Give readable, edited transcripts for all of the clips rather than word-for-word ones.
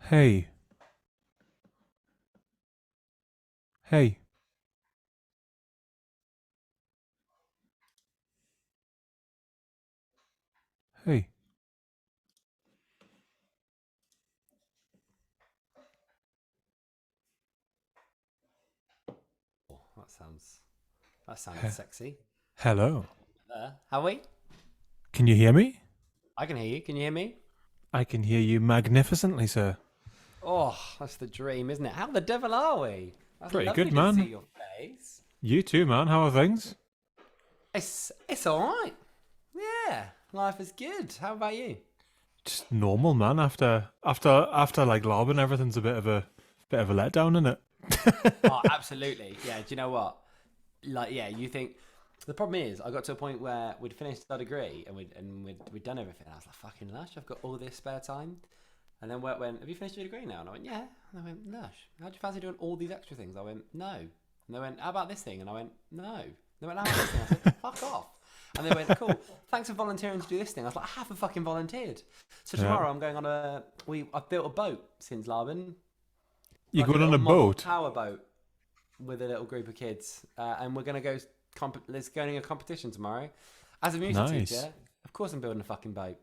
Hey, hey, hey. Oh, that sounded He- sexy. Hello. How are we? Can you hear me? I can hear you. Can you hear me? I can hear you magnificently, sir. Oh, that's the dream, isn't it? How the devil are we? That's Pretty lovely good, to see man. your face. You too, man. How are things? It's all right. Yeah, life is good. How about you? Just normal, man. After like lobbing, everything's a bit of a letdown, isn't it? Oh, absolutely. Yeah. Do you know what? Like, yeah, you think the problem is, I got to a point where we'd finished our degree and we'd done everything. I was like, fucking lush. I've got all this spare time. And then work went, have you finished your degree now? And I went, yeah. And I went, lush. How do you fancy doing all these extra things? I went, no. And they went, how about this thing? And I went, no. And they went, how about this thing? I said, fuck off. And they went, cool. Thanks for volunteering to do this thing. I was like, I haven't fucking volunteered. So Yeah. tomorrow I'm going on I've built a boat since Laban, You like a going on little a model boat? power boat with a little group of kids, and we're gonna go. There's going a competition tomorrow. As a music Nice. teacher, of course I'm building a fucking boat.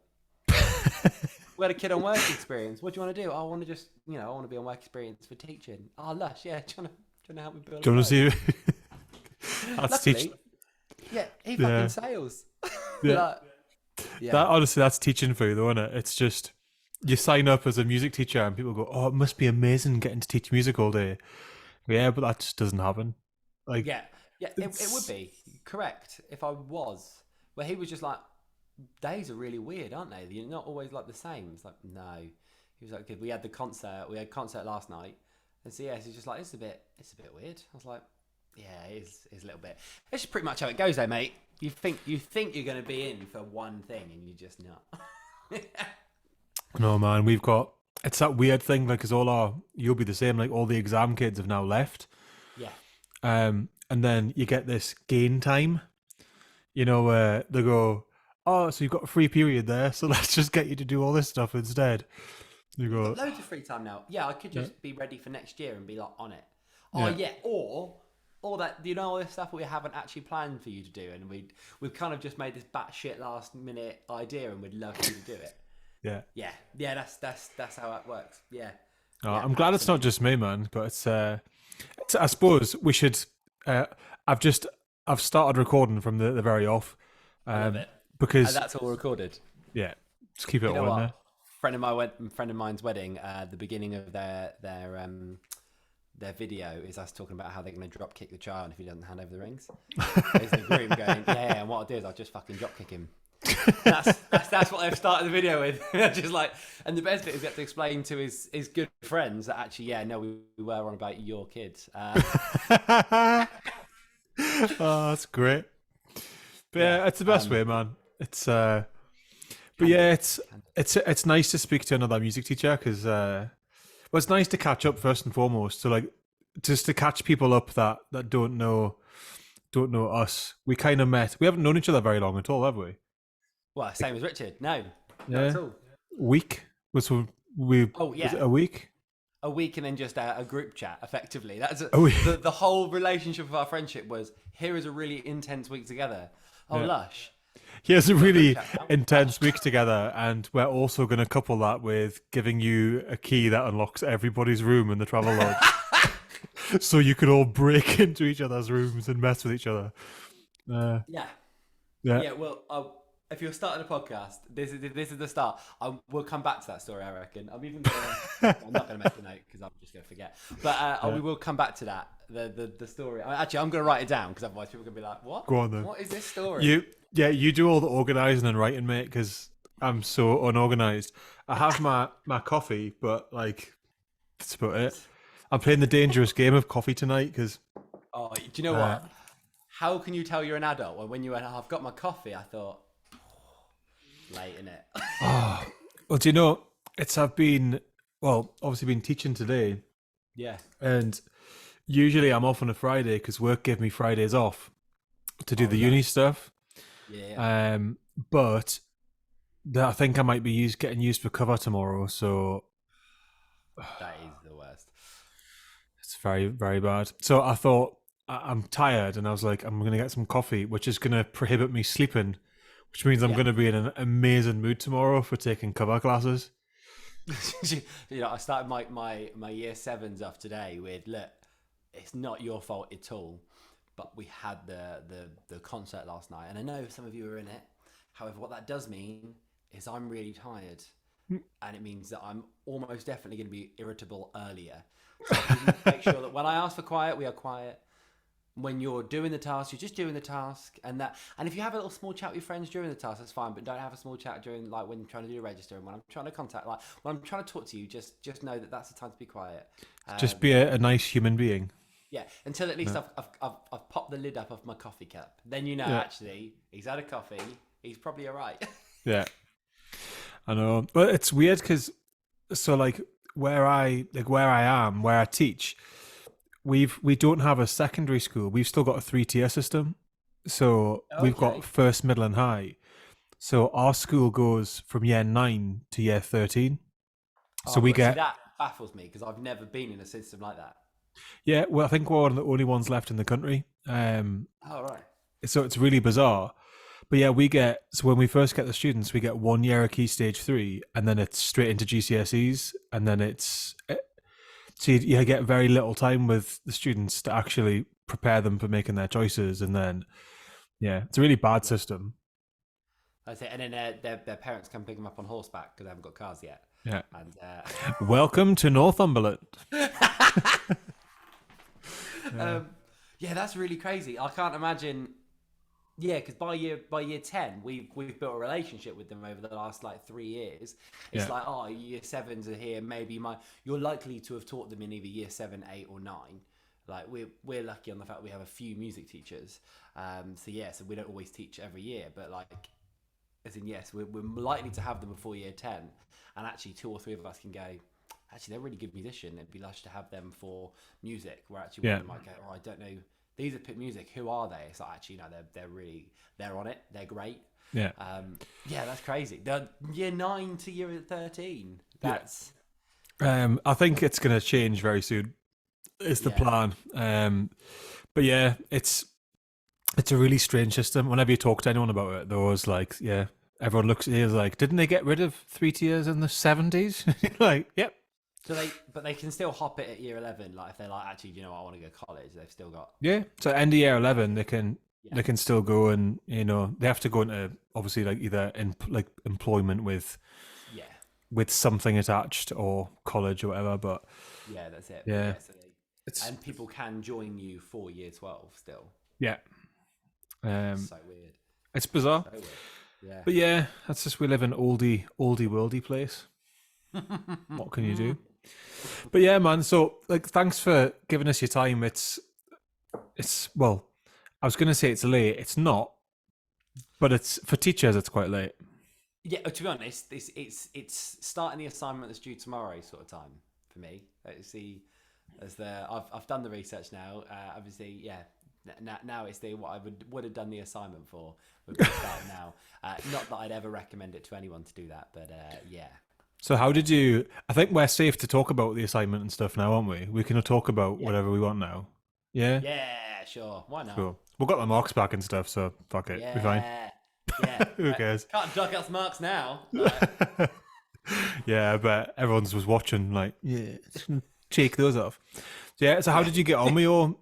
We had a kid on work experience. What do you want to do? Oh, I want to just, I want to be on work experience for teaching. Oh, lush, yeah. Do you want to help me build a Do you want boat? to see? That's teach. Luckily, yeah, he fucking Yeah, sails. yeah. Like, yeah, That honestly, that's teaching for you, though, isn't it? It's just you sign up as a music teacher, and people go, "Oh, it must be amazing getting to teach music all day." Yeah, but that just doesn't happen. Like yeah, yeah. It would it's be correct if I was. But he was just like, days are really weird, aren't they? You're not always like the same. It's like, no. He was like, good. We had the concert. We had concert last night, and so yeah, he's just like, it's a bit weird. I was like, yeah, it's a little bit. It's just pretty much how it goes, though, mate. You think you're going to be in for one thing, and you're just not. no man. We've got it's that weird thing like, because you'll be the same. Like all the exam kids have now left, Yeah, and then you get this gain time. Where they go, "Oh, so you've got a free period there, so let's just get you to do all this stuff instead." You we've got go, loads of free time now. Yeah, I could yeah, just be ready for next year and be like on it. Oh yeah, yeah, or that all this stuff we haven't actually planned for you to do, and we've kind of just made this batshit last minute idea, and we'd love you to do it. yeah. Yeah, yeah, that's how it works. Yeah, Oh, yeah, I'm glad it's not absolutely. just me, man. But I suppose we should. Uh, I've just I've started recording from the very off, I love um, it, and because that's all recorded. yeah, just keep it You know all in what? there. Friend of mine's wedding. The beginning of their video is us talking about how they're going to drop kick the child if he doesn't hand over the rings. There's the groom going, yeah, and what I'll do is I'll just fucking drop kick him. That's what they've started the video with. Just like, and the best bit is he had to explain to his good friends that actually, yeah, no, we were on about your kids. Oh, that's great. But Yeah, yeah, it's the best way, man. But can do, yeah, it's can do. it's nice to speak to another music teacher because well, it's nice to catch up first and foremost. So like, just to catch people up that don't know us. We kind of met. We haven't known each other very long at all, have we? Well, same as Richard. No, not Yeah, at all. week was we Oh was yeah, it a week? a week and then just a group chat. Effectively, A week. the whole relationship of our friendship was here is a really intense week together. Oh Yeah. lush, Here's a we've got a group really chat now. intense Lush. week together, and we're also going to couple that with giving you a key that unlocks everybody's room in the travel lodge, so you could all break into each other's rooms and mess with each other. Uh, Yeah, yeah, yeah. Well, if you're starting a podcast, this is the start. We'll come back to that story. I reckon. I'm not gonna make a note because I'm just gonna forget. But yeah. we will come back to that. The story. Actually, I'm gonna write it down because otherwise people are gonna be like, "What? Go on then. What is this story?" You, yeah, you do all the organising and writing, mate, because I'm so unorganised. I have my coffee, but like that's about it. I'm playing the dangerous game of coffee tonight because Oh, do you know uh, what? How can you tell you're an adult when you went, "Oh, I've got my coffee"? I thought, late in it. oh, well, do you know I've been obviously been teaching today, Yeah. and usually I'm off on a Friday because work gave me Fridays off to do Oh, the uni lush. stuff. Yeah. Um, but I think I might be getting used for cover tomorrow, so That is the worst. It's very, very bad. So I thought I'm tired, and I was like, I'm going to get some coffee, which is going to prohibit me sleeping, which means I'm Yeah. going to be in an amazing mood tomorrow for taking cover classes. I started my year sevens off today with, look, it's not your fault at all, but we had the concert last night, and I know some of you were in it. However, what that does mean is I'm really tired, and it means that I'm almost definitely going to be irritable earlier. So please make sure that when I ask for quiet, we are quiet. When you're doing the task, you're just doing the task, and if you have a little small chat with your friends during the task, that's fine. But don't have a small chat during, like, when you're trying to do a register, and when I'm trying to contact, like when I'm trying to talk to you, just know that that's the time to be quiet. Just be a nice human being. Yeah, until at least I've popped the lid up of my coffee cup. Then you know, actually, he's had a coffee. He's probably all right. Yeah, I know. But it's weird because, so like where I am, where I teach, we don't have a secondary school. We've still got a 3-tier system. So we've got first, middle, and high. So our school goes from year 9 to year 13. So we get that baffles me because I've never been in a system like that. Yeah, well, I think we're one of the only ones left in the country. Oh right. So it's really bizarre. But yeah, so when we first get the students, we get 1 year of Key Stage 3, and then it's straight into GCSEs, and then so you get very little time with the students to actually prepare them for making their choices, and then it's a really bad system. That's it. And then their parents come pick them up on horseback because they haven't got cars yet. Yeah. And welcome to Northumberland. Yeah, that's really crazy. I can't imagine. Yeah, because by year 10, we've built a relationship with them over the last like 3 years. It's like, oh, year 7s are here. Maybe you're likely to have taught them in either year 7, 8, or 9. Like we're lucky on the fact we have a few music teachers. So we don't always teach every year, but like, as in, yes, we're likely to have them before year 10, and actually 2 or 3 of us can go, actually, they're a really good musician. It'd be lush to have them for music. Where actually one of them might go, oh, I don't know, these are pick music. Who are they? It's like, actually, no, they're on it. They're great. Yeah. That's crazy. The year 9 to year 13. That's. I think it's going to change very soon. Is the plan. But yeah, it's a really strange system. Whenever you talk to anyone about it, they're always like, everyone looks at you like, didn't they get rid of 3 tiers in the 70s? Like, yep. So they can still hop it at year 11. Like if they're like, actually, you know what, I want to go to college. They've still got. Yeah. So end of year 11, they can still go, and they have to go into obviously like either employment with something attached or college or whatever. But yeah, that's it. Yeah. And people can join you for year 12 still. Yeah. So weird. It's bizarre. So weird. Yeah. But yeah, that's just, we live in oldie worldy place. What can you do? But yeah, man. So like, thanks for giving us your time. It's well, I was gonna say it's late. It's not, but it's for teachers. It's quite late. Yeah. To be honest, it's starting the assignment that's due tomorrow sort of time for me. I've done the research now. Obviously, yeah. Now it's what I would have done the assignment for. Would be starting now. Not that I'd ever recommend it to anyone to do that, but yeah. So how did you? I think we're safe to talk about the assignment and stuff now, aren't we? We can talk about whatever we want now. Yeah. Yeah, sure. Why not? Cool. We've got the marks back and stuff, so fuck it. Yeah. We're fine. Yeah. Who cares? Can't duck out marks now. Yeah, but everyone's was watching. Like, shake those off. So, yeah. So how did you get on with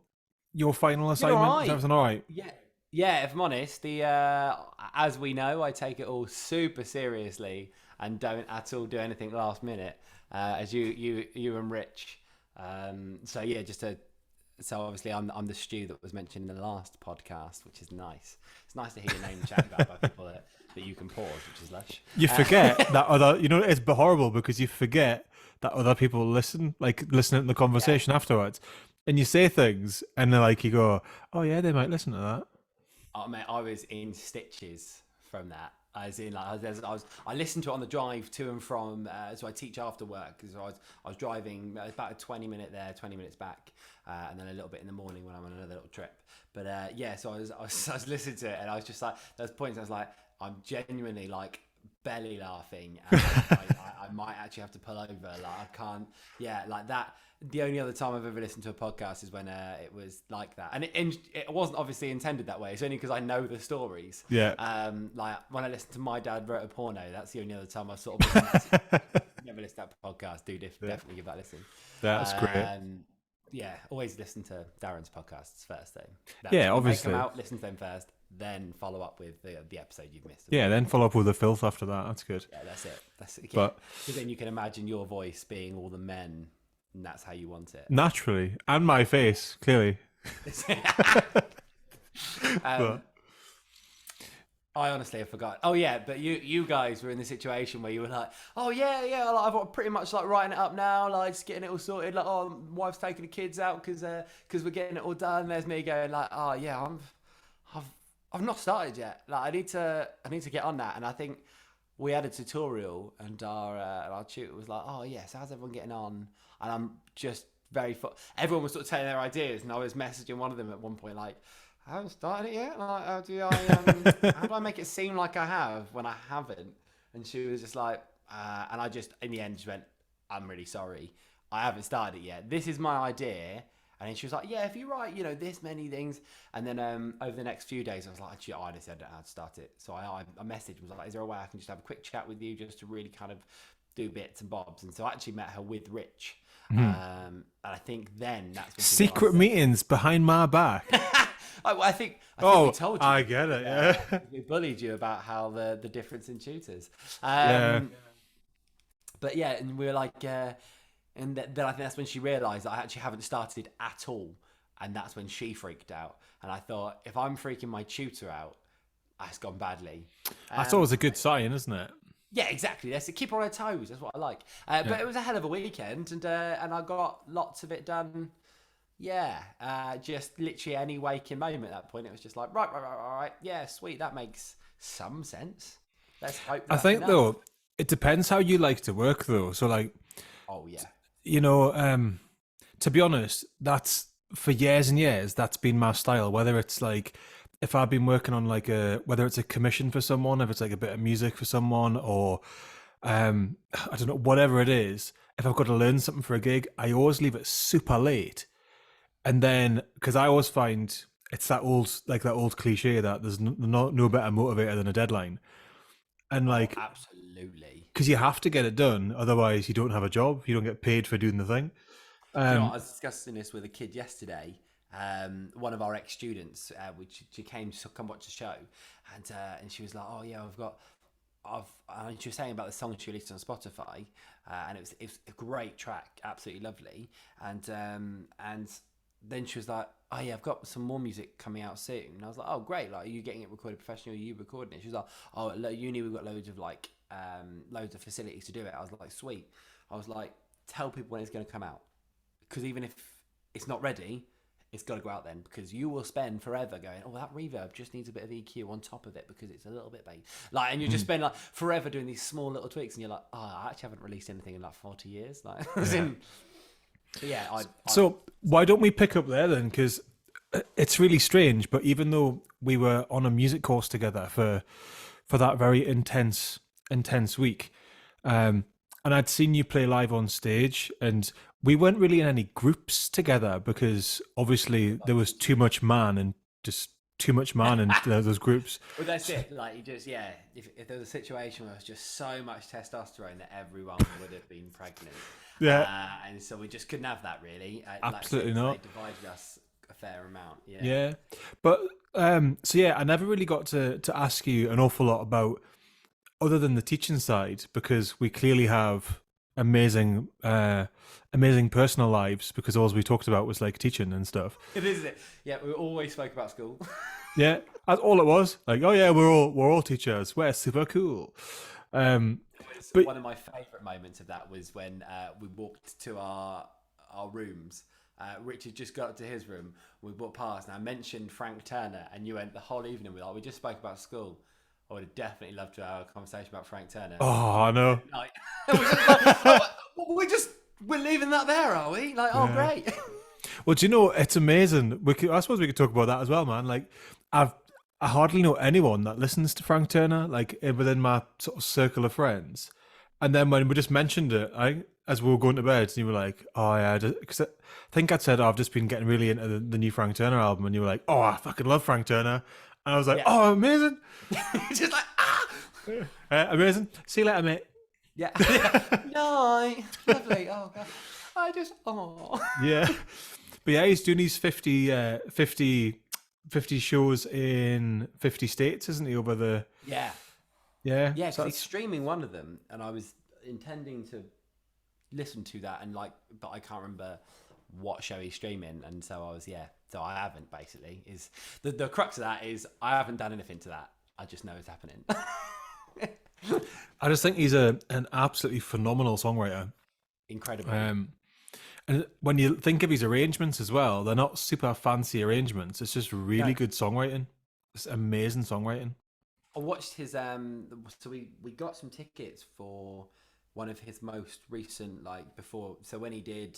your final assignment? All right. Is everything all right? Yeah. Yeah, if I'm honest, as we know, I take it all super seriously and don't at all do anything last minute, as you and Rich. So yeah, so obviously I'm the Stu that was mentioned in the last podcast, which is nice. It's nice to hear your name chatted about by people that you can pause, which is lush. You forget that other, it's horrible because you forget that other people listening to the conversation afterwards, and you say things and they're like, you go, oh yeah, they might listen to that. Oh mate, I was in stitches from that. As in, like, I listened to it on the drive to and from. So I teach after work because I was driving about a 20-minute there, 20 minutes back, and then a little bit in the morning when I'm on another little trip. But so I was listening to it, and I was just like, there's points I was like, I'm genuinely like belly laughing. And I might actually have to pull over. Like I can't. Yeah, like that. The only other time I've ever listened to a podcast is when it was like that, and it wasn't obviously intended that way. It's only because I know the stories. Yeah. Like when I listened to My Dad Wrote a Porno, that's the only other time I've sort of never listened to that podcast. Do definitely give that a listen. That's great. Yeah, always listen to Darren's podcasts first, though. Yeah, when obviously. they come out, listen to them first, then follow up with the episode you've missed. Yeah, then follow up with the filth after that. That's good. Yeah, that's it. That's it. But because then you can imagine your voice being all the men, and that's how you want it. naturally, and my face, clearly. But I honestly have forgotten. Oh yeah, but you guys were in the situation where you were like, oh yeah, like, I've pretty much like writing it up now, like just getting it all sorted. Like, oh, wife's taking the kids out because we're getting it all done. There's me going like, oh yeah, I've not started yet. Like I need to get on that. And I think we had a tutorial, and our tutor was like, oh yes, how's everyone getting on? And I'm just everyone was sort of telling their ideas, and I was messaging one of them at one point like, I haven't started it yet. Like, how do I make it seem like I have when I haven't? And she was just like, and I just in the end just went, I'm really sorry, I haven't started it yet. This is my idea. And then she was like, yeah, if you write, this many things. And then over the next few days, I was like, actually, I just don't know how to start it. So I messaged, was like, is there a way I can just have a quick chat with you just to really kind of do bits and bobs? And so I actually met her with Rich. And I think then that's when secret meetings behind my back. I think we told you. I get it. Yeah, we bullied you about how the difference in tutors. Yeah. But yeah, and we were like, and then I think that's when she realised that I actually haven't started at all, and that's when she freaked out. And I thought, if I'm freaking my tutor out, that's gone badly. That's always a good sign, isn't it? Yeah, exactly. That's it. Keep her on her toes. That's what I like. But it was a hell of a weekend, and I got lots of it done. Yeah, just literally any waking moment at that point, it was just like, right. Yeah, sweet. That makes some sense. Let's hope that's I think, enough. though, it depends how you like to work, though. So, like, oh, yeah. To be honest, that's for years and years, that's been my style. Whether it's like, if I've been working on like whether it's a commission for someone, if it's like a bit of music for someone, or I don't know, whatever it is, if I've got to learn something for a gig, I always leave it super late. And then, because I always find it's that old cliche that there's no better motivator than a deadline. And like, absolutely, because you have to get it done, otherwise you don't have a job, you don't get paid for doing the thing. I was discussing this with a kid yesterday. One of our ex-students, which she came to come watch the show, and she was like, "Oh yeah, and she was saying about the song she released on Spotify, and it was a great track, absolutely lovely, and then she was like, oh yeah, I've got some more music coming out soon. And I was like, oh great, like are you getting it recorded professionally, or are you recording it? She was like, oh at uni we've got loads of facilities to do it. I was like, sweet. I was like, tell people when it's going to come out, because even if it's not ready, it's got to go out then, because you will spend forever going, oh, that reverb just needs a bit of EQ on top of it because it's a little bit bass. Like, and you just spend like forever doing these small little tweaks, and you're like, oh, I actually haven't released anything in like 40 years. Like, So why don't we pick up there then? Because it's really strange, but even though we were on a music course together for that very intense week, and I'd seen you play live on stage, and we weren't really in any groups together because obviously there was too much man in those groups. Well, that's it. Like, you just, if there was a situation where there was just so much testosterone that everyone would have been pregnant. Yeah. And so we just couldn't have that, really. Absolutely not. They divided us a fair amount. Yeah. Yeah. But, I never really got to ask you an awful lot about, other than the teaching side, because we clearly have amazing personal lives, because all we talked about was like teaching and stuff. It is, isn't it? Yeah, we always spoke about school. Yeah, that's all it was. Like, oh yeah, we're all teachers. We're super cool. But one of my favourite moments of that was when we walked to our rooms. Richard just got to his room. We walked past, and I mentioned Frank Turner, and you went the whole evening with, we just spoke about school. I would have definitely loved to have a conversation about Frank Turner. Oh, I know. We're leaving that there, are we? Like, oh, great. Well, do you know, it's amazing. I suppose we could talk about that as well, man. Like, I hardly know anyone that listens to Frank Turner, like within my sort of circle of friends. And then when we just mentioned it, as we were going to bed, and you were like, "Oh yeah," because I think I'd said, "Oh, I've just been getting really into the new Frank Turner album," and you were like, "Oh, I fucking love Frank Turner," and I was like, Yeah. "Oh, amazing, Just like, ah! amazing. See you later, mate." Yeah. No. Lovely. Oh, God. I just, oh. Yeah, but yeah, he's doing these 50 shows in 50 states, isn't he? Over the Yeah. yeah, Yeah, so because he's that's streaming one of them, and I was intending to listen to that, and like, but I can't remember what show he's streaming, and so I was, yeah. So I haven't, basically. Is the crux of that is I haven't done anything to that. I just know it's happening. I just think he's an absolutely phenomenal songwriter. Incredible. And when you think of his arrangements as well, they're not super fancy arrangements. It's just really No. good songwriting. It's amazing songwriting. I watched his so we got some tickets for one of his most recent, like, before, so when he did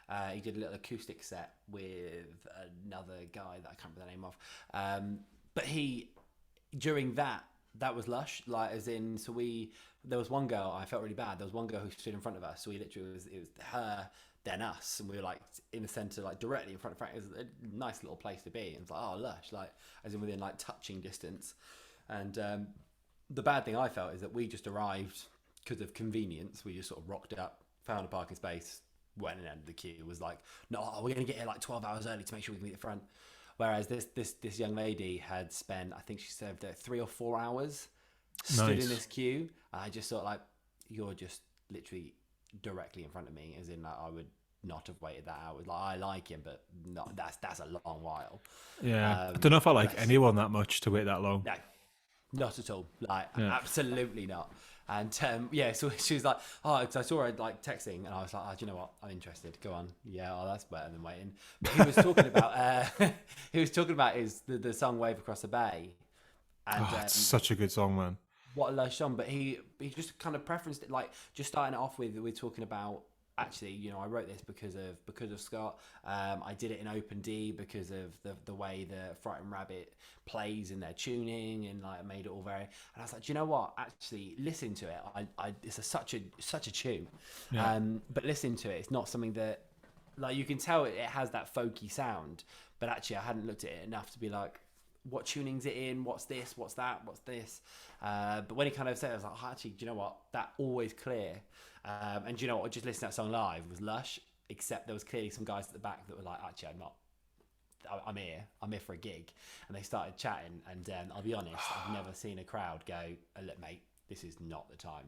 a little acoustic set with another guy that I can't remember the name of, but he during that was Lush, like, as in, so we there was one girl, I felt really bad, there was one girl who stood in front of us, so we literally it was her then us, and we were like in the center, like directly in front of Frank. It was a nice little place to be, and it's like, oh, Lush, like, as in within like touching distance. And the bad thing I felt is that we just arrived because of convenience. We just sort of rocked up, found a parking space, went and entered the queue. It was like, no, we're going to get here like 12 hours early to make sure we can be at the front. Whereas this young lady had spent, I think she served 3 or 4 hours stood Nice. in this queue. And I just thought, like, you're just literally directly in front of me, as in, like, I would not have waited that hour. Like, I like him, but not, that's a long while. Yeah, I don't know if I like That's, anyone that much to wait that long. no, not at all. Like, Yeah. absolutely not. And yeah, so she was like, oh, because I saw her like texting, and I was like, oh, do you know what? I'm interested. Go on. Yeah, oh, that's better than waiting. But he was talking about he was talking about the song "Wave Across the Bay," and Oh, it's such a good song, man. what a lush song. But he just kind of preferenced it, like, just starting it off with, we're talking about, actually, you know, I wrote this because of Scott. I did it in Open D because of the way the Frightened Rabbit plays in their tuning, and like made it all very. And I was like, do you know what? Actually, listen to it. It's such a tune. Yeah. But listen to it. It's not something that, like, you can tell it has that folky sound. But actually, I hadn't looked at it enough to be like, what tuning's it in? What's this? What's that? What's this? But when he kind of said it, I was like, oh, actually, do you know what? That always clear. And do you know what? Just listening to that song live was lush, except there was clearly some guys at the back that were like, actually, I'm here for a gig. And they started chatting. And I'll be honest, I've never seen a crowd go, oh, look, mate, this is not the time.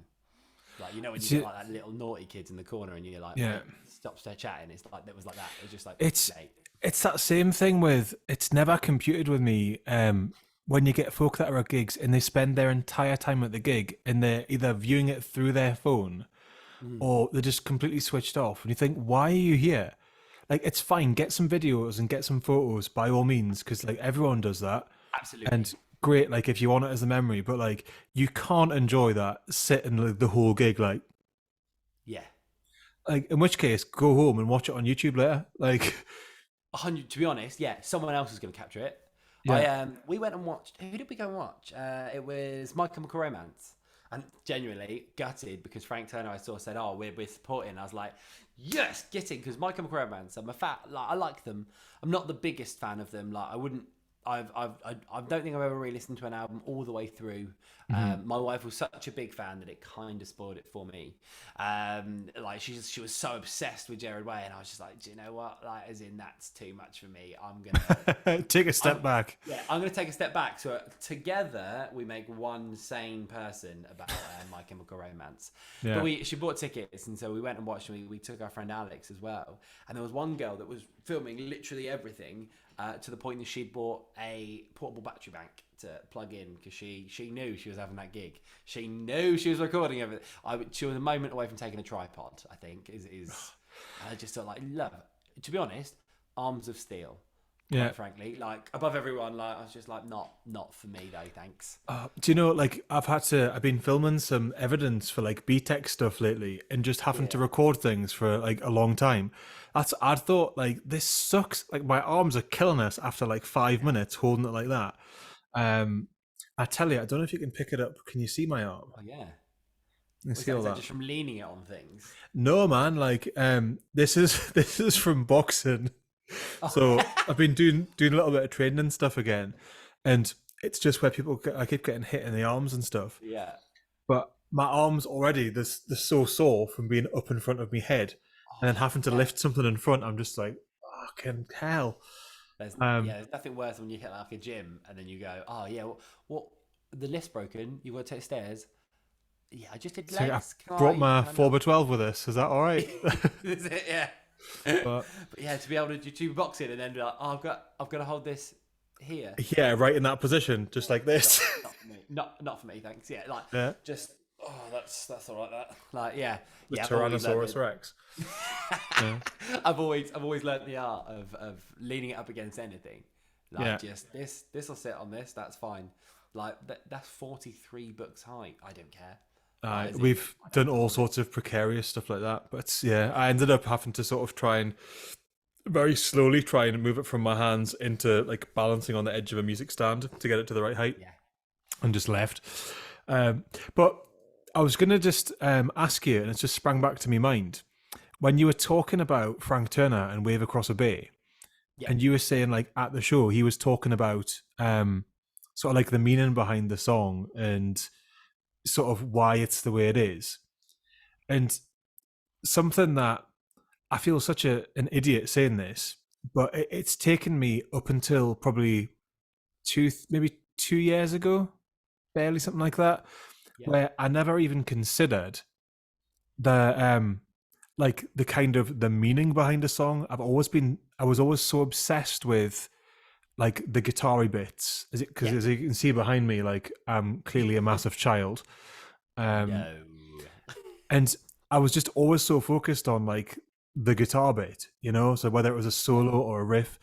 Like, you know, when you get like that little naughty kids in the corner and you're like, Yeah. mate, stop chatting. It's like, it was like that. It was just like, It's mate. it's that same thing with, it's never computed with me. When you get folk that are at gigs and they spend their entire time at the gig and they're either viewing it through their phone or they're just completely switched off, and you think, why are you here? Like, it's fine, get some videos and get some photos by all means, because like everyone does that, Absolutely. and great, like if you want it as a memory, but like you can't enjoy that sitting like, the whole gig, Yeah. like in which case go home and watch it on YouTube later. Like 100, to be honest, yeah, someone else is going to capture it. yeah, We went and watched. Who did we go and watch? It was My Chemical Romance, and genuinely gutted because Frank Turner, I saw, said, "Oh, we're supporting." I was like, "Yes, get it," because My Chemical Romance. I like them. I'm not the biggest fan of them. Like, I wouldn't. I don't think I've ever really listened to an album all the way through. My wife was such a big fan that it kind of spoiled it for me. Like, she was so obsessed with Jared Way, and I was just like, do you know what? Like, as in, that's too much for me. I'm gonna take a step back. yeah, I'm gonna take a step back. So together we make one sane person about My Chemical Romance. Yeah. But she bought tickets, and so we went and watched. And we took our friend Alex as well, and there was one girl that was filming literally everything. To the point that she'd bought a portable battery bank to plug in because she knew she was having that gig. She knew she was recording everything. She was a moment away from taking a tripod, I think. Is I just thought, like, love. To be honest, arms of steel. Yeah. Quite frankly, like, above everyone. Like, I was just like, not for me though. Thanks. Do you know, like, I've been filming some evidence for like BTEC stuff lately and just having to record things for like a long time. I'd thought, like, this sucks. Like, my arms are killing us after like 5 minutes holding it like that. I tell you, I don't know if you can pick it up. Can you see my arm? Oh yeah. I Was see that, all is that that. just from leaning it on things? No, man. Like, this is this is from boxing. Oh, So I've been doing a little bit of training and stuff again, and it's just where I keep getting hit in the arms and stuff. yeah. But my arms already they're so sore from being up in front of my head, and then Oh, having to yeah. lift something in front. I'm just like, fucking hell. There's nothing worse than when you hit like a gym and then you go, oh yeah, what the lift's broken. You got to take stairs. Yeah, I just did So I legs. Can brought I? my Can I four not? by 12 with us. Is that all right? Is it? Yeah. But But yeah, to be able to do two boxing and then be like, oh, I've got to hold this here. yeah, right in that position, just like this. Not for me. Not for me. Thanks. Yeah, like Yeah, just that's all right. That like yeah the yeah. Tyrannosaurus Rex. Yeah, I've always learnt the art of leaning it up against anything. Like yeah. just this will sit on this. That's fine. Like that's 43 books high. I don't care. Is it? We've I don't done all hold it. sorts of precarious stuff like that, but yeah, I ended up having to sort of try and very slowly try and move it from my hands into like balancing on the edge of a music stand to get it to the right height, Yeah. and just left. But I was gonna just ask you, and it just sprang back to my mind when you were talking about Frank Turner and Wave Across a Bay, Yeah. and you were saying like at the show he was talking about sort of like the meaning behind the song and sort of why it's the way it is, and something that I feel such an idiot saying this, but it's taken me up until probably maybe 2 years ago, barely something like that, Yeah. where I never even considered the like the kind of the meaning behind a song. I was always so obsessed with like the guitar bits, is it because Yeah. as you can see behind me, like I'm clearly a massive child, um, No. and I was just always so focused on like the guitar bit, so whether it was a Yeah. solo or a riff.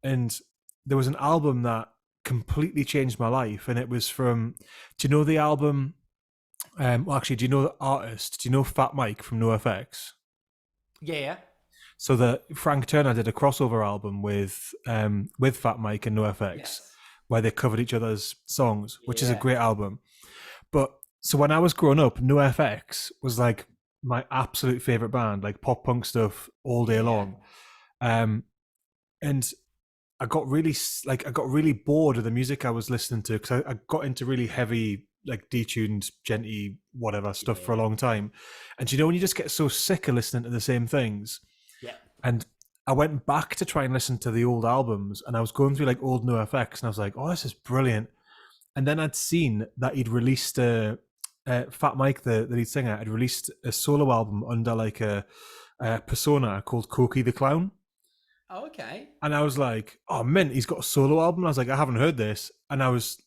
And there was an album that completely changed my life, and it was from, do you know the album, well actually, do you know the artist, do you know Fat Mike from NoFX? Yeah. Yeah. So the Frank Turner did a crossover album with Fat Mike and NoFX, Yes. where they covered each other's songs, which is a Yeah. great album. But so when I was growing up, NoFX was like my absolute favorite band, like pop punk stuff all day Yeah. long. And I got really bored of the music I was listening to, because I got into really heavy, like detuned, genty, whatever stuff for a Yeah. long time. And when you just get so sick of listening to the same things, Yeah. and I went back to try and listen to the old albums, and I was going through like old NoFX, and I was like, oh, this is brilliant. And then I'd seen that he'd released Fat Mike, the lead singer, had released a solo album under like a persona called Cokie the Clown. Oh, okay. And I was like, "Oh, mint! He's got a solo album." I was like, "I haven't heard this," and I was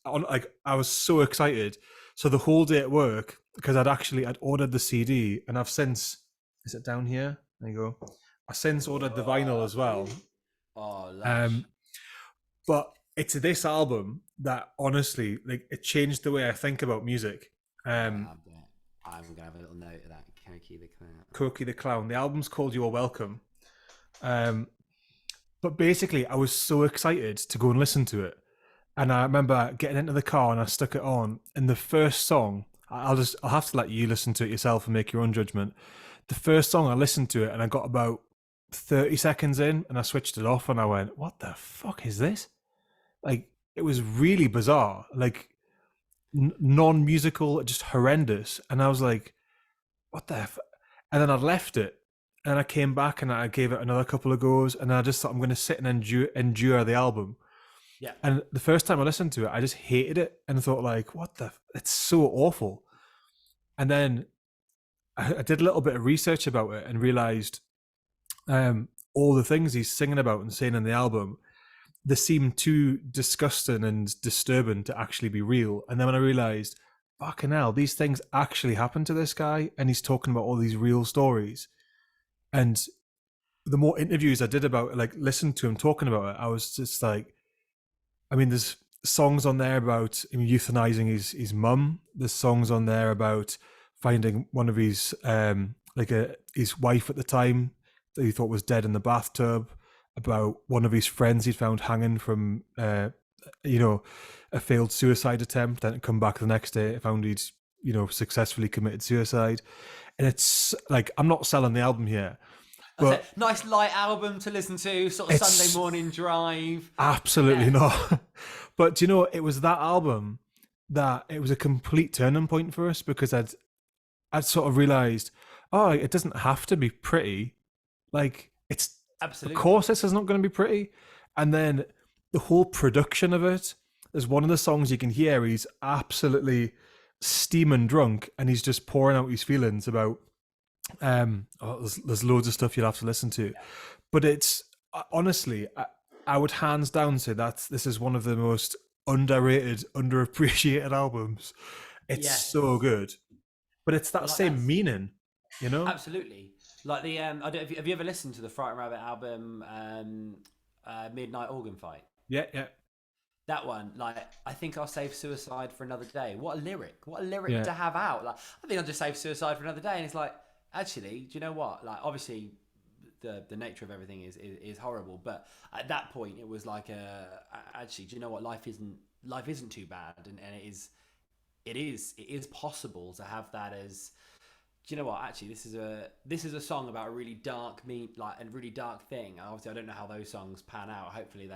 so excited. So the whole day at work, because I'd ordered the CD, and I've since, is it down here? There you go. I since ordered the vinyl as well. Oh, lush. Um, but it's this album that honestly, like, it changed the way I think about music. I'm gonna have a little note of that. Koki the Clown. Cokie the Clown. The album's called "You're Welcome." But basically, I was so excited to go and listen to it, and I remember getting into the car and I stuck it on. And the first song, I'll have to let you listen to it yourself and make your own judgment. The first song, I listened to it and I got about 30 seconds in, and I switched it off and I went, "What the fuck is this?" Like, it was really bizarre, like non-musical, just horrendous. And I was like, "What the?" And then I left it, and I came back and I gave it another couple of goes, and I just thought I'm going to sit and endure the album. Yeah. And the first time I listened to it, I just hated it and thought like, "What the? It's so awful." And then I did a little bit of research about it and realized all the things he's singing about and saying in the album, they seem too disgusting and disturbing to actually be real. And then when I realized, fucking hell, these things actually happened to this guy, and he's talking about all these real stories. And the more interviews I did about it, like listened to him talking about it, I was just like, I mean, there's songs on there about him euthanizing his mum. There's songs on there about finding one of his his wife at the time that he thought was dead in the bathtub. About one of his friends he'd found hanging from a failed suicide attempt. Then come back the next day, found he'd successfully committed suicide. And it's like, I'm not selling the album here, I said, but nice light album to listen to, sort of Sunday it's morning drive. absolutely Yeah. not. But it was that album that it was a complete turning point for us, because I'd sort of realized, oh, it doesn't have to be pretty. Like, of Absolutely. course this is not going to be pretty. And then the whole production of it, there's one of the songs you can hear he's absolutely steaming drunk, and he's just pouring out his feelings about there's loads of stuff you'll have to listen to. But it's honestly, I would hands down say that this is one of the most underrated, underappreciated albums. It's Yes. so good, but it's that Like same that's meaning, you know? absolutely like the I don't have you ever listened to the Fright Rabbit album, Midnight Organ Fight? Yeah, yeah, That one, like, I think I'll save suicide for another day. What a lyric! What a lyric yeah, to have out. Like, I think I'll just save suicide for another day. And it's like, actually, do you know what? Like, obviously, the nature of everything is horrible. But at that point, it was like, actually, do you know what? Life isn't too bad, and it is possible to have that as. Do you know what? Actually, this is a song about a really dark like a really dark thing. And obviously, I don't know how those songs pan out. Hopefully,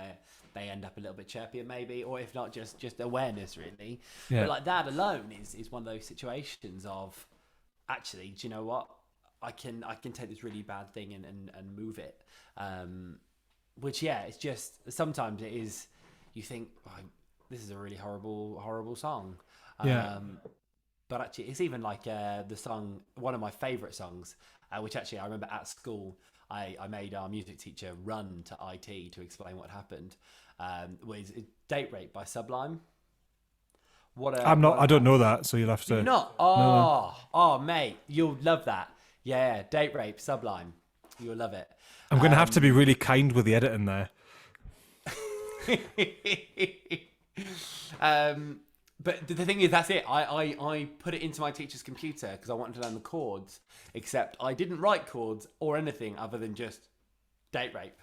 they end up a little bit chirpier, maybe, or if not, just awareness, really. But yeah. like that alone is one of those situations of, actually, do you know what? I can take this really bad thing and move it. Which, yeah, it's just sometimes it is. You think, oh, this is a really horrible song. Yeah. But actually, it's even like the song, one of my favourite songs, which actually I remember at school, I made our music teacher run to IT to explain what happened, was Date Rape by Sublime. I don't know that, so you'll have You're to. not? No. Oh, mate, you'll love that. Yeah, Date Rape, Sublime. You'll love it. I'm going to have to be really kind with the editing there. But the thing is, that's it. I put it into my teacher's computer because I wanted to learn the chords, except I didn't write chords or anything other than just date rape.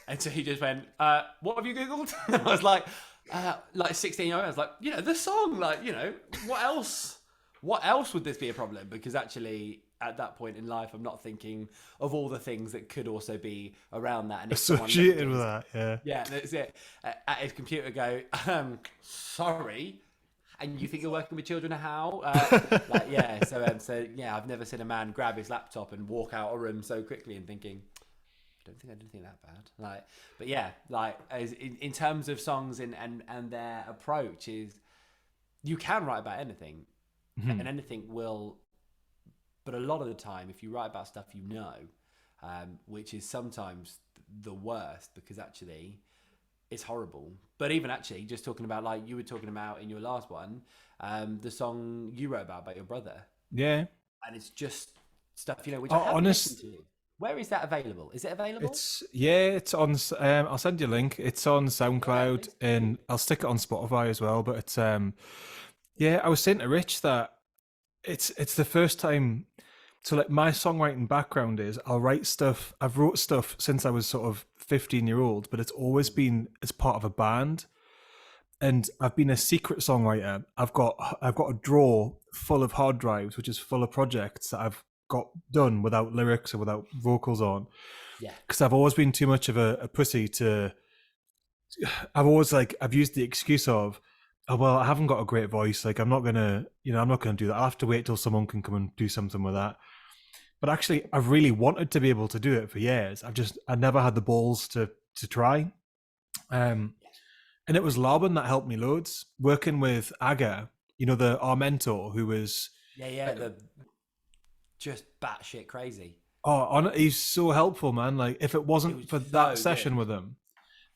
And so he just went, what have you Googled? And I was like 16-year-old, I was like, the song, what else? What else would this be a problem? Because actually, at that point in life, I'm not thinking of all the things that could also be around that. And if Associated with that, yeah. yeah, that's it. At his computer, go, sorry, and you think you're working with children? How? Yeah. So yeah, I've never seen a man grab his laptop and walk out a room so quickly and thinking, I don't think I did anything that bad. But yeah, as in terms of songs and their approach is, you can write about anything, and anything will. But a lot of the time, if you write about stuff which is sometimes the worst, because actually it's horrible. But even actually, just talking about, like you were talking about in your last one, the song you wrote about your brother, Yeah. and it's just stuff which Oh, I haven't listened honest, to. Where is that available? Is it available? it's on. I'll send you a link. It's on Yeah, SoundCloud, please. and I'll stick it on Spotify as well. But it's yeah, I was saying to Rich that it's the first time. So like, my songwriting background is I'll write stuff. I've wrote stuff since I was sort of 15-year-old, but it's always been as part of a band. And I've been a secret songwriter. I've got a drawer full of hard drives, which is full of projects that I've got done without lyrics or without vocals on, Yeah. because I've always been too much of a pussy to. I've used the excuse of, oh well, I haven't got a great voice. Like, I'm not gonna do that. I'll have to wait till someone can come and do something with that. But actually, I've really wanted to be able to do it for years. I never had the balls to try. Um, and it was Laban that helped me loads. Working with Aga, our mentor, who was Yeah. The just batshit crazy. he's so helpful, man. Like, if it It wasn't was for so that good. session with him,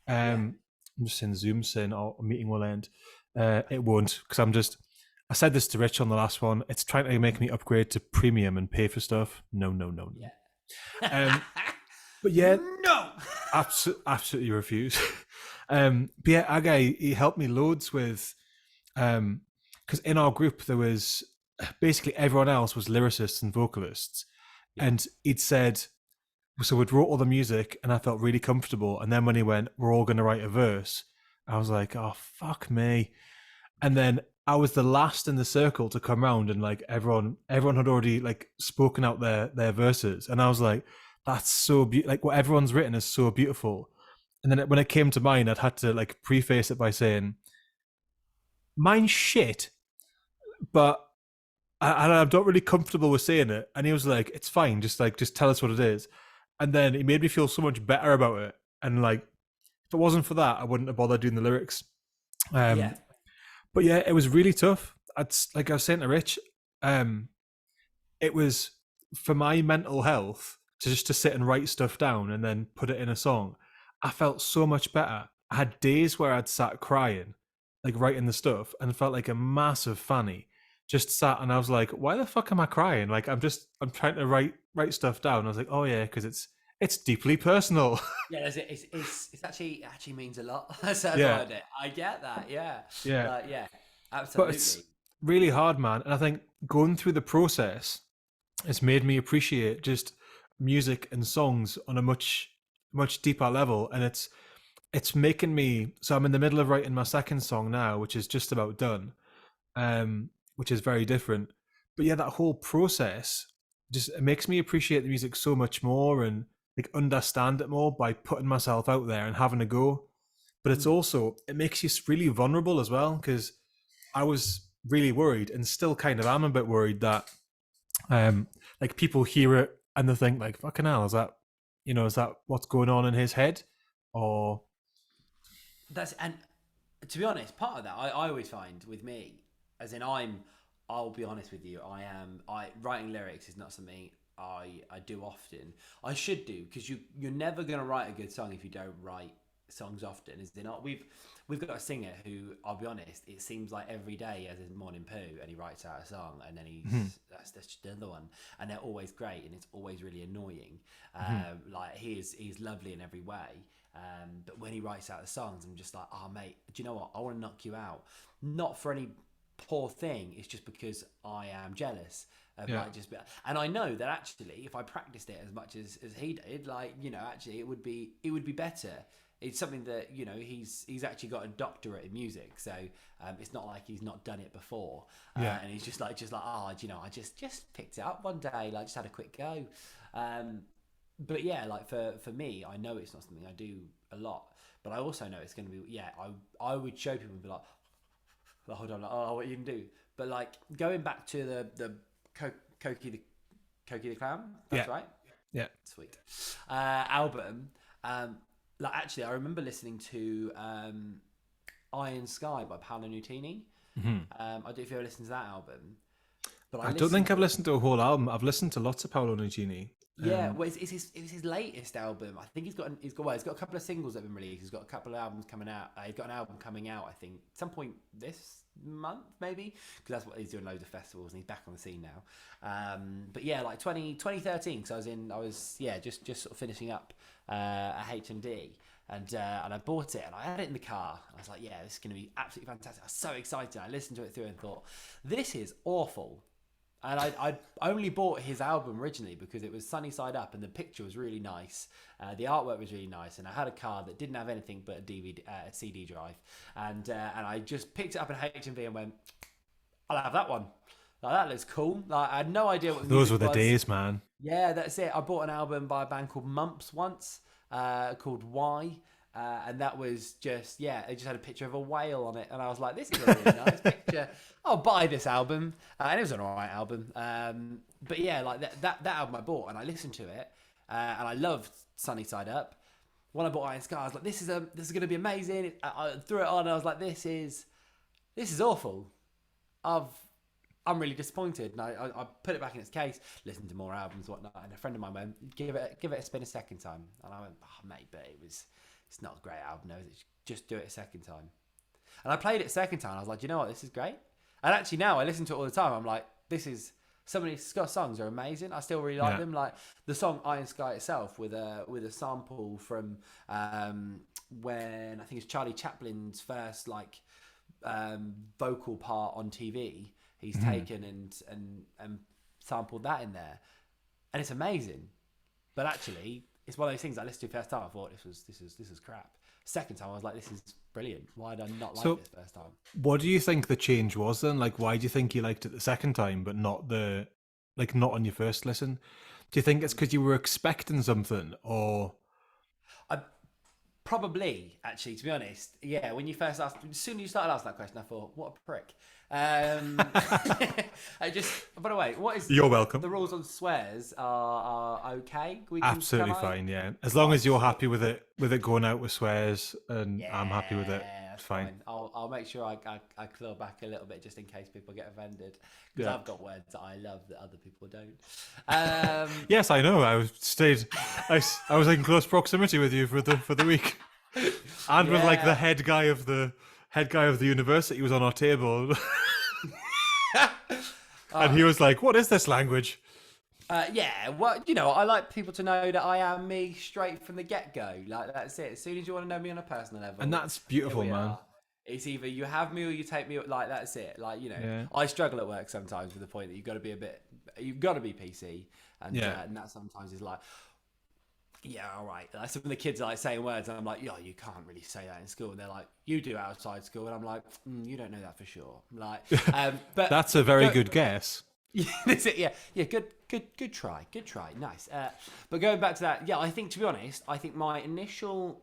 Yeah. I'm just saying Zoom saying, "Oh, a meeting will end." It won't, because I said this to Rich on the last one. It's trying to make me upgrade to premium and pay for stuff. No, no, no, no. Yeah. But yeah, No. absolutely refuse. But yeah, Aga, he helped me loads with, because in our group there was basically everyone else was lyricists and vocalists, Yeah. and he'd said, so we'd wrote all the music, and I felt really comfortable. And then when he went, we're all going to write a verse, I was like, oh fuck me. And then I was the last in the circle to come round, and like everyone had already like spoken out their verses, and I was like, that's so beautiful. Like what everyone's written is so beautiful. And then when it came to mine, I'd had to like preface it by saying, mine's shit, but I'm not really comfortable with saying it. And he was like, it's fine, just tell us what it is. And then it made me feel so much better about it. And like, if it wasn't for that, I wouldn't have bothered doing the lyrics. Yeah. Um, but yeah, it was really tough. Like I was saying to Rich, um, it was for my mental health to just to sit and write stuff down and then put it in a song. I felt so much better. I had days where I'd sat crying, like writing the stuff, and felt like a massive fanny. Just sat and I was like, "Why the fuck am I crying?" Like I'm trying to write stuff down. I was like, "Oh yeah, because it's deeply personal." Yeah, it's actually it actually means a lot. So Yeah, I get that. Yeah, yeah. yeah, But it's absolutely. really hard, man. And I think going through the process has made me appreciate just music and songs on a much deeper level. And it's making me, so I'm in the middle of writing my second song now, which is just about done, which is very different. But yeah, that whole process just it makes me appreciate the music so much more and like understand it more by putting myself out there and having a go. But it's Mm. also it makes you really vulnerable as well, because I was really worried and still kind of am a bit worried that like people hear it and they think like fucking hell, is that is that what's going on in his head? Or That's and to be honest, part of that I always find with me, as in I'll be honest with you, I writing lyrics is not something I do often. I should do because you're never gonna write a good song if you don't write songs often. Is there not? We've got a singer who I'll be honest, it seems like every day he has his morning poo and he writes out a song and then that's just another one and they're always great and it's always really annoying. Like he's lovely in every way. But when he writes out the songs, I'm just like, oh mate, do you know what? I want to knock you out. Not for any poor thing. It's just because I am jealous of yeah, like just. And I know that actually, if I practiced it as much as he did, like actually, it would be better. It's something that he's actually got a doctorate in music, so it's not like he's not done it before. yeah, And he's just like oh, I just picked it up one day, like just had a quick go. But yeah, like for me, I know it's not something I do a lot, but I also know it's going to be I would show people and be like, oh, hold on, like, oh, what you can do. But like going back to the Cokie the Clown, yeah, that's right, yeah. sweet album. Like actually, I remember listening to Iron Sky by Paolo Nutini. I don't know if you ever listened to that album, but I I don't think listened I've to it. listened to a whole album. I've listened to lots of Paolo Nugini. Yeah, well, it was his latest album. I think he's got a couple of singles that have been released. He's got a couple of albums coming out. He's got an album coming out, I think, some point this month, maybe, because that's what he's doing, loads of festivals, and he's back on the scene now. But yeah, like 2013. So I was just sort of finishing up at HMD. And I bought it and I had it in the car. I was like, yeah, this is going to be absolutely fantastic. I was so excited. I listened to it through and thought, this is awful. And I only bought his album originally because it was Sunny Side Up and the picture was really nice. The artwork was really nice. And I had a car that didn't have anything but a DVD, a CD drive. And I just picked it up in HMV and went, I'll have that one. Like, that looks cool. Like, I had no idea what the Those music were the was. days, man. Yeah, that's it. I bought an album by a band called Mumps once, called Why. And that was just, they just had a picture of a whale on it. And I was like, this is a really nice picture. I'll buy this album. And it was an alright album. But yeah, like that album I bought and I listened to it. And I loved Sunny Side Up. When I bought Iron Sky, I was like, this is going to be amazing. I threw it on and I was like, this is awful. I'm really disappointed. And I put it back in its case, listened to more albums, whatnot. And a friend of mine went, give it a spin a second time. And I went, oh mate, but it's not a great album, no. Just do it a second time. And I played it a second time. I was like, you know what? This is great. And actually now I listen to it all the time. I'm like, some of these Scott songs are amazing. I still really like them. Like the song Iron Sky itself with a sample from when I think it's Charlie Chaplin's first vocal part on TV. He's taken and sampled that in there. And it's amazing. But actually, it's one of those things I listened to first time. I thought this is crap. Second time, I was like, this is brilliant. Why did I not like So- this first time? What do you think the change was then? Like, why do you think you liked it the second time, but not not on your first listen? Do you think it's because you were expecting something, or I probably, actually, to be honest, yeah. When you first asked, as soon as you started asking that question, I thought, what a prick. I just. By the way, what is you're welcome? the rules on swears are okay? We Absolutely can I- fine, yeah. As long as you're happy with it going out with swears, and Yeah, I'm happy with it. that's Fine. I'll make sure I claw back a little bit just in case people get offended, because Yeah. I've got words that I love that other people don't. Yes, I know. I was in close proximity with you for the week, and with like Yeah. the head guy of the university was on our table, and he was like, "What is this language?" Yeah, well, I like people to know that I am me straight from the get-go. Like, that's it. As soon as you want to know me on a personal level, And that's here beautiful, we man. are. It's either you have me or you take me. Like, that's it. Like, Yeah. I struggle at work sometimes with the point that you've got to be PC, and Yeah. and that sometimes is like, yeah, all right. Like, some of the kids are like saying words, and I'm like, yo, you can't really say that in school. And they're like, you do outside school, and I'm like, you don't know that for sure. Like, but That's a very good guess. yeah, that's it. Yeah. Good try. Nice. But going back to that, yeah, I think, to be honest, I think my initial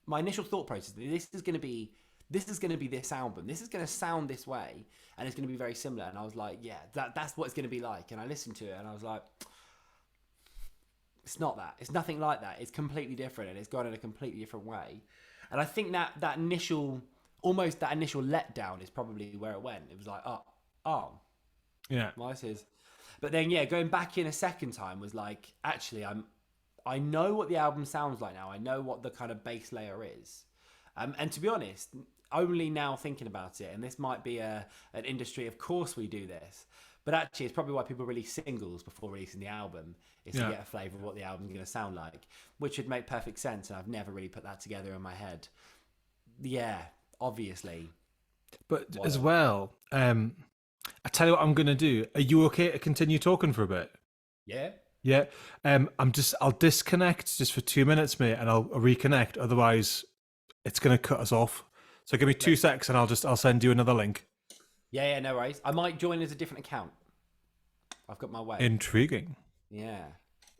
thought process, this is going to be this album. This is going to sound this way, and it's going to be very similar. And I was like, yeah, that's what it's going to be like. And I listened to it, and I was like, it's not that. It's nothing like that. It's completely different, and it's gone in a completely different way. And I think that initial letdown is probably where it went. It was like, oh. Yeah. Well, this is, but then yeah, going back in a second time was like, actually, I know what the album sounds like now. I know what the kind of bass layer is, and to be honest, only now thinking about it, and this might be an industry. Of course, we do this, but actually, it's probably why people release singles before releasing the album, is to get a flavour of what the album's going to sound like, which would make perfect sense. And I've never really put that together in my head. Yeah, obviously, But as well, I tell you what I'm gonna do. Are you okay to continue talking for a bit? yeah. Yeah. I'll disconnect just for 2 minutes, mate, and I'll reconnect. Otherwise, it's gonna cut us off. So give me 2 secs, and I'll send you another link. Yeah, no worries. I might join as a different account. I've got my way. Intriguing. Yeah.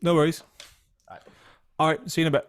No worries. Right. All right. See you in a bit.